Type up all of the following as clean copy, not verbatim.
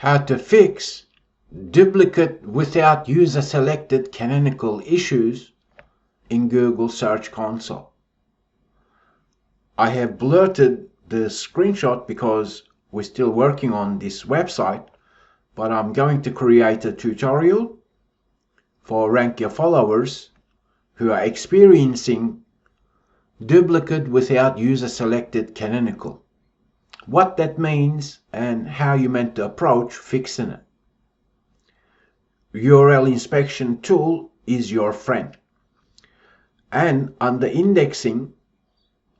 How to fix duplicate without user selected canonical issues in Google Search Console. I have blurted the screenshot because we're still working on this website, but I'm going to create a tutorial for RankYa followers who are experiencing duplicate without user selected canonical. What that means and how you meant to approach fixing it. URL inspection tool is your friend. And under indexing,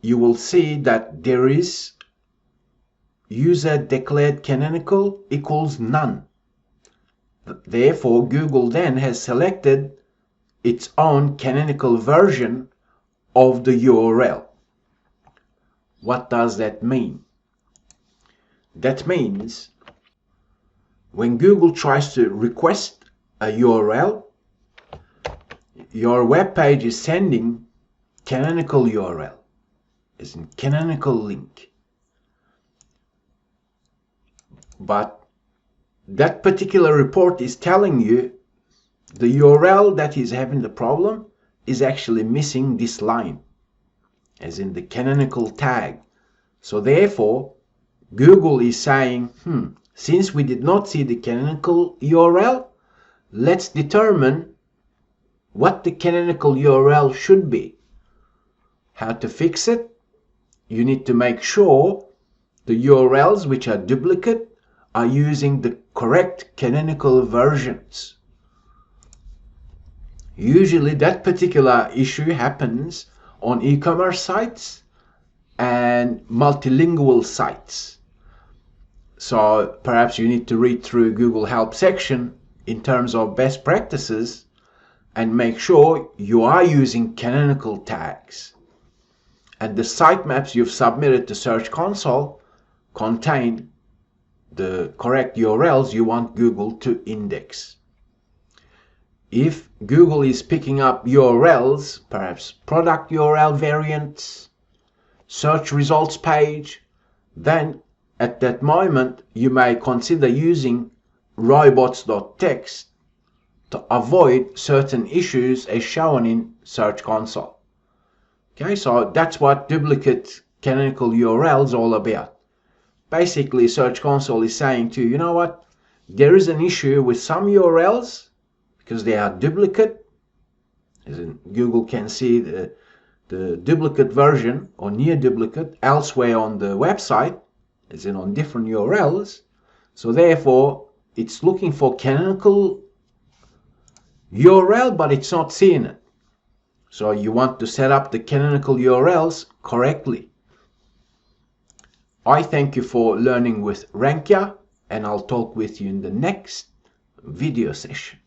you will see that there is user declared canonical equals none. Therefore, Google then has selected its own canonical version of the URL. What does that mean? That means when Google tries to request a URL, your web page is sending canonical URL, as in canonical link. But that particular report is telling you the URL that is having the problem is actually missing this line, as in the canonical tag. So therefore, Google is saying, since we did not see the canonical URL, let's determine what the canonical URL should be. How to fix it? You need to make sure the URLs which are duplicate are using the correct canonical versions. Usually that particular issue happens on e-commerce sites and multilingual sites. So perhaps you need to read through Google Help section in terms of best practices and make sure you are using canonical tags. And the sitemaps you've submitted to Search Console contain the correct URLs you want Google to index. If Google is picking up URLs, perhaps product URL variants, search results page, then at that moment you may consider using robots.txt to avoid certain issues as shown in Search Console. Okay, so that's what duplicate canonical URL is all about. Basically, Search Console is saying to you, you know what, there is an issue with some URLs because they are duplicate, as in Google can see the duplicate version or near duplicate elsewhere on the website, as in on different URLs. So therefore, it's looking for canonical URL, but it's not seeing it. So you want to set up the canonical URLs correctly. I thank you for learning with RankYa, and I'll talk with you in the next video session.